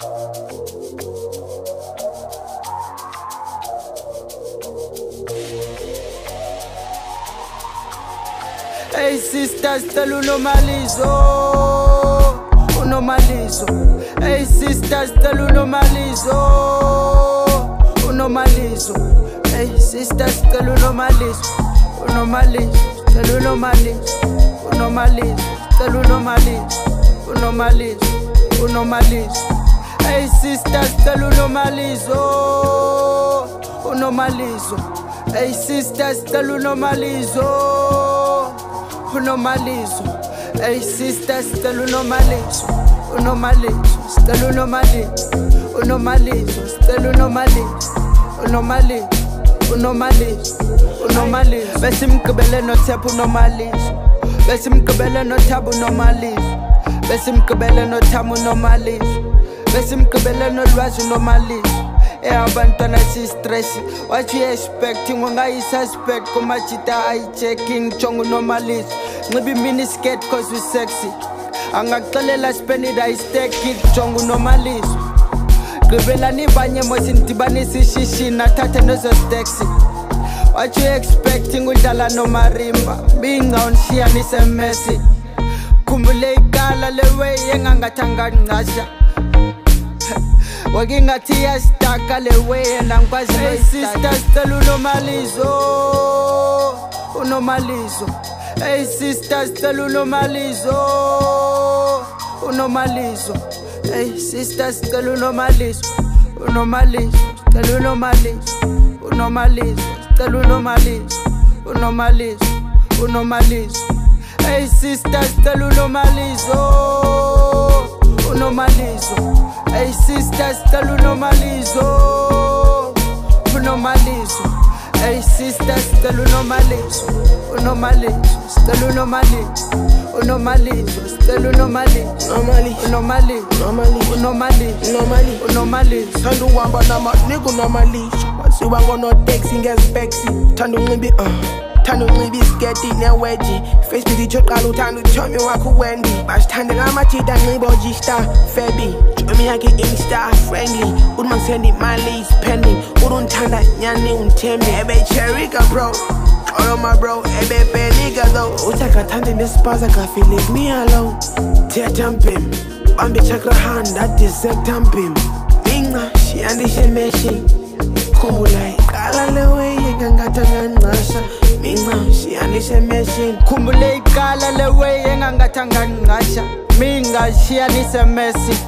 Hey sisters, tell unomalizo, unomalizo. Hey sisters, tell unomalizo, unomalizo. Hey sisters, tell unomalizo, unomalizo. Tell unomalizo, unomalizo. Tell unomalizo, unomalizo, unomalizo. Hey sisters, tell unomalizo, unomalizo. Hey sisters, tell unomalizo, unomalizo. Hey sisters, tell unomalizo, unomalizo. Tell unomalizo, unomalizo. Tell unomalizo, unomalizo, unomalizo, unomalizo. Besimkebele no tabu unomalizo. Besimkebele no tabu unomalizo. Besimkebele no tabu unomalizo. Besimkebele no lwazi unomalizo. Abantwana si-stress. What you expecting? Ungayi-suspect kumachita ayi-checking chongo normalizo. Ngibi miniskirt cause we sexy. Angakuxelela spend it ayi-stack it chongo normalizo. Gqibela nibanye mosindibanisa ishishini athathe nozo-taxi. What you expecting? Udlala nomarimba binga unishiya nisemesi. Khumbule igala lewe engangathanga ngqasha. Wakingathi yasitaka lewe nangikwazi no sisters, tell unomalizo, unomalizo. Hey sisters, tell unomalizo, unomalizo. Hey sisters, tell unomalizo, unomalizo. Tell unomalizo, unomalizo. Tell unomalizo, unomalizo, unomalizo. Hey sisters, tell unomalizo, unomalizo. Hey sisters, tell unomalizo, unomalizo. Hey sisters, tell unomalizo, unomalizo. Tell unomalizo, unomalizo. Tell unomalizo, unomalizo, unomalizo, unomalizo. Thanda uhamba namanika unomalizo. Wasiwa ngonoteksi ngezipeksi. Thanda unxibi thanda unxibi isiketi neweji. Facebook ichoqala uthanda uthomi wakho uWendy. Basithande ngamajida nxibo G-Star Fabi. Jomi yakhe Insta friendly. Uthi mangisendi imali spending. Uthi undithanda nyani undithembi. Ebe Cherika bro. Xolo my bro. Ebe Benika though. Uthi akathandi nespaza kafi leave me alone. Thetha mpim. Bambi chakrahanda adisecta mpim. Minga shiyandishe meshi. Khumbula iqala lewe engangathanga ngqasha. Minga shiyandishe meshi. Khumbule igala lewe engangathanga ngqasha. Minga shiyanise mesi.